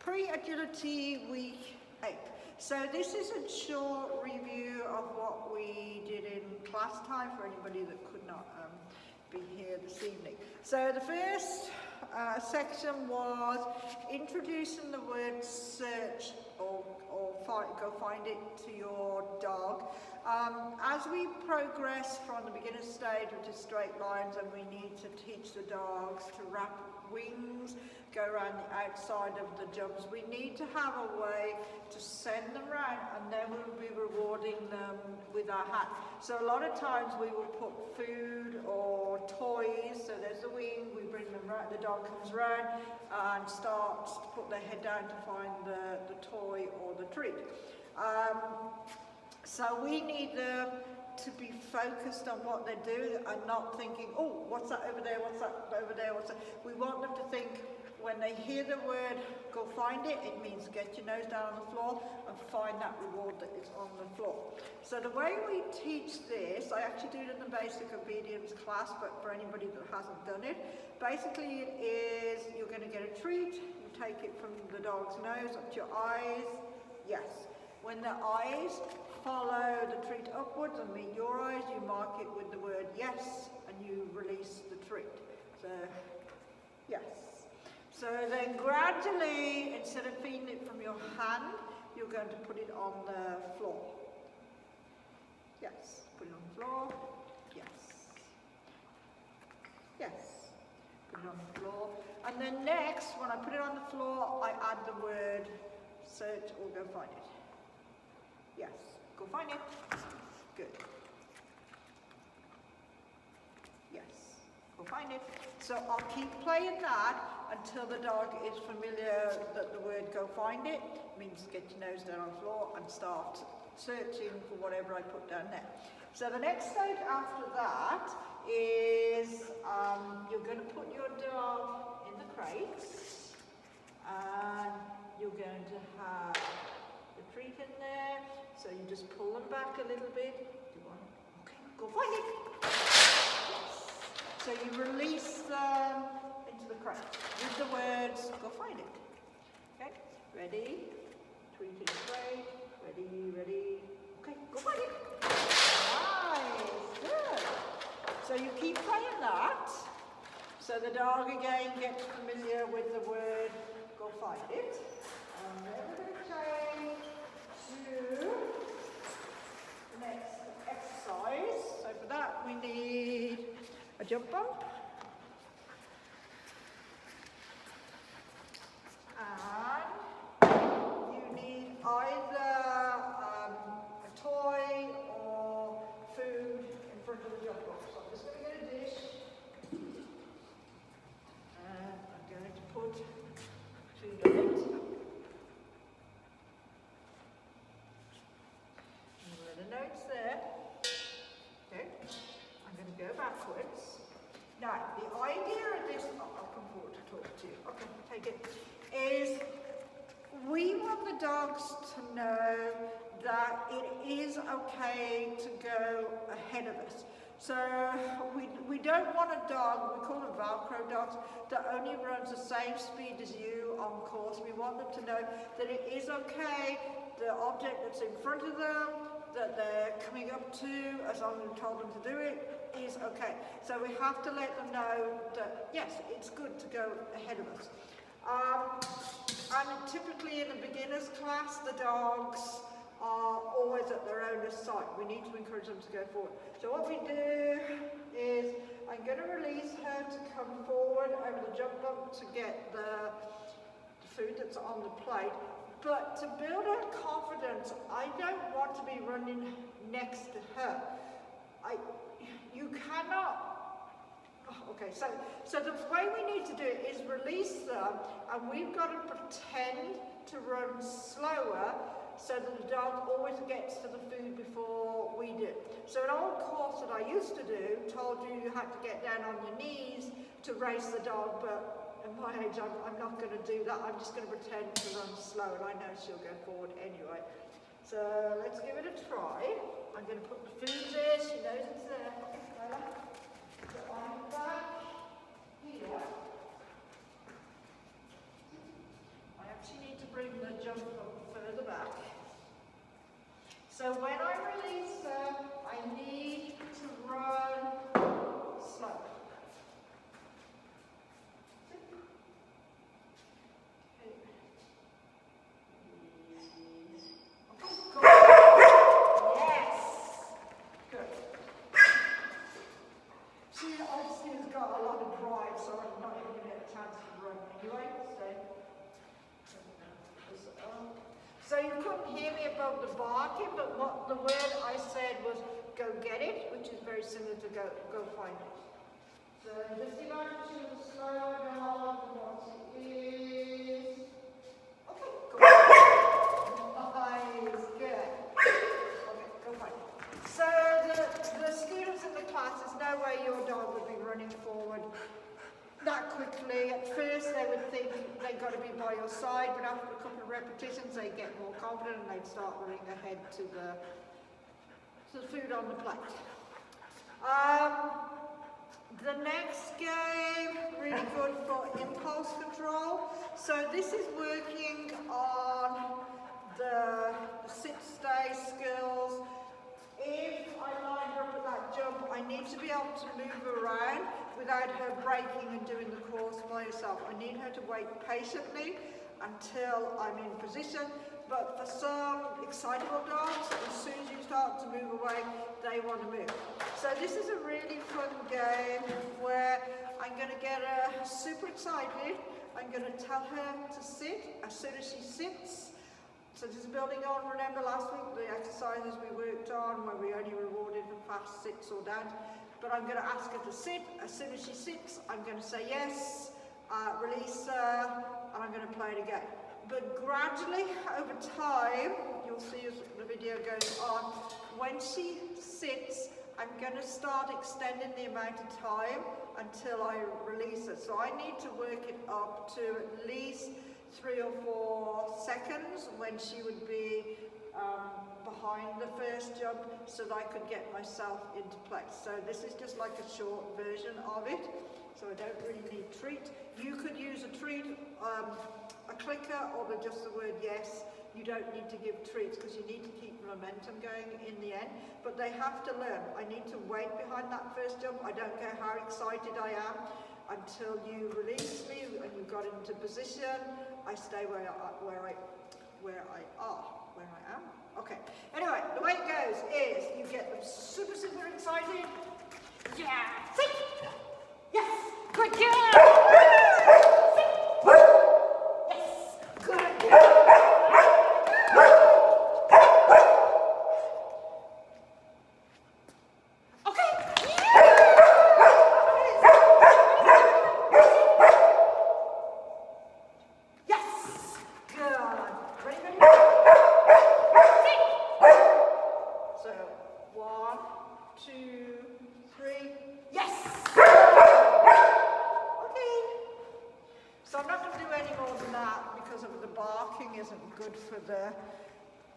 Pre-Agility Week 8. So this is a short review of what we did in class time for anybody that could not be here this evening. So the first section was introducing the word search or go find it to your dog. As we progress from the beginner stage, which is straight lines, and we need to teach the dogs to wrap wings, go around the outside of the jumps, we need to have a way to send them around, and then we'll be rewarding them with our hat. So a lot of times we will put food or toys, so there's the wing, we bring them right, the dog comes around and starts to put their head down to find the toy or the treat. So we need them to be focused on what they're doing and not thinking, oh, what's that over there, what's that over there, what's that? We want them to think, when they hear the word, go find it, it means get your nose down on the floor and find that reward that is on the floor. So the way we teach this, I actually do it in the basic obedience class, but for anybody that hasn't done it, basically it is, you're going to get a treat, you take it from the dog's nose up to your eyes, yes. When the eyes follow the treat upwards and meet your eyes, you mark it with the word yes, and you release the treat. So, yes. So then gradually, instead of feeding it from your hand, you're going to put it on the floor. Yes. Put it on the floor. Yes. Yes. Put it on the floor. And then next, when I put it on the floor, I add the word search or go find it. Yes. Go find it. Good. Yes. Go find it. So I'll keep playing that until the dog is familiar that the word go find it means get your nose down on the floor and start searching for whatever I put down there. So the next stage after that is you're going to put your dog in the crates and you're going to have the treat in there. So you just pull them back a little bit. Okay, go find it. Yes. So you release them into the crate with the words, go find it. Okay, ready? Treat in the crate. Ready. Okay, go find it. Nice, good. So you keep playing that. So the dog again gets familiar with the word, go find it. And then we're going to change to the next exercise. So for that we need a jump bump. And you need either a toy or food in front of the jump bump. So I'm just going to get a dish. And I'm going to put food on it. Notes there. Okay, I'm going to go backwards. Now, the idea of this, I'll come forward to talk to you. Okay, take it. Is we want the dogs to know that it is okay to go ahead of us. So we don't want a dog, we call them Velcro dogs, that only runs the same speed as you on course. We want them to know that it is okay, the object that's in front of them, that they're coming up to, as long as we've told them to do it, is okay. So we have to let them know that, yes, it's good to go ahead of us. And typically in a beginner's class, the dogs are always at their owner's side. We need to encourage them to go forward. So what we do is, I'm going to release her to come forward over the jump bump to get the food that's on the plate. But to build her confidence, I don't want to be running next to her. You cannot. Okay, so the way we need to do it is release them, and we've got to pretend to run slower so that the dog always gets to the food before we do. So an old course that I used to do told you had to get down on your knees to race the dog, but at my age, I'm not going to do that. I'm just going to pretend to run slow, and I know she'll go forward anyway. So let's give it a try. I'm going to put the food there. She knows it's there. So I'm back here. I actually need So when I release her, I need to run slow. So you couldn't hear me above the barking, but what the word I said was go get it, which is very similar to go find it. So just imagine slow down what it is. Okay, go. Nice, good. Okay, go find it. So the students in the class, there's no way your dog would be running forward that quickly. At first they would think they've got to be by your side, but after a couple of repetitions they get more confident and they'd start running ahead to the food on the plate. The next game, really good for impulse control. So this is working on the sit-stay skills. If I line her up at that jump, I need to be able to move around without her breaking and doing the course by herself. I need her to wait patiently until I'm in position. But for some excitable dogs, as soon as you start to move away, they want to move. So this is a really fun game where I'm going to get her super excited. I'm going to tell her to sit. As soon as she sits, so this is building on, remember last week, the exercises we worked on where we only rewarded for fast sits or downs. But I'm going to ask her to sit. As soon as she sits, I'm going to say yes, release her, and I'm going to play it again. But gradually, over time, you'll see as the video goes on, when she sits, I'm going to start extending the amount of time until I release her. So I need to work it up to at least 3 or 4 seconds when she would be behind the first jump so that I could get myself into place. So this is just like a short version of it. So I don't really need treat. You could use a treat, a clicker, or just the word yes. You don't need to give treats because you need to keep momentum going in the end. But they have to learn. I need to wait behind that first jump. I don't care how excited I am until you release me and you got into position. I stay where I am. Okay. Anyway, the way it goes is you get them super, super excited. Yeah. See? Yes. Good girl. Yes. Good girl.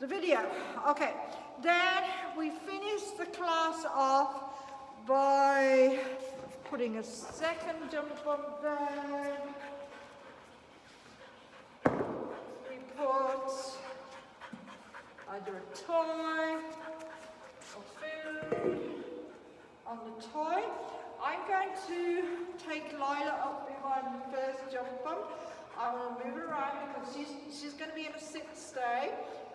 The video. Okay, then we finish the class off by putting a second jump bump down. We put either a toy or food on the toy. I'm going to take Lila up behind the first jump bump. I will move her around because she's going to be in a sit-stay.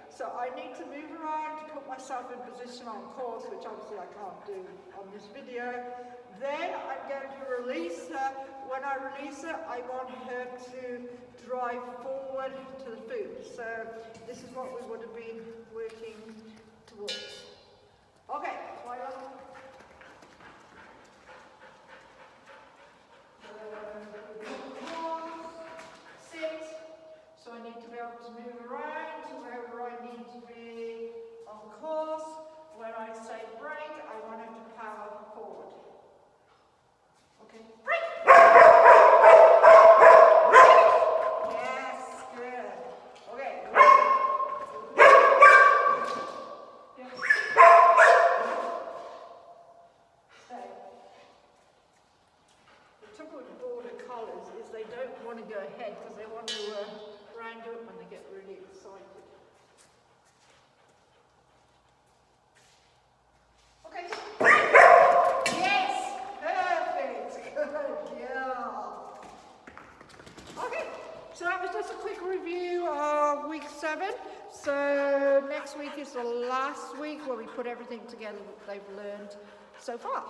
So I need to move around to put myself in position on course, which obviously I can't do on this video. Then I'm going to release her. When I release her, I want her to drive forward to the food. So this is what we would have been working towards. Okay, Lila. Sit. So I need to be able to move around to wherever I need to be on course. When I say break, I want it to power forward. Okay, break! Yes, good. Okay. Yes. Stay. The trouble with border collies is they don't want to go ahead because they want to round up when they get released. So that was just a quick review of week 7. So next week is the last week where we put everything together that they've learned so far.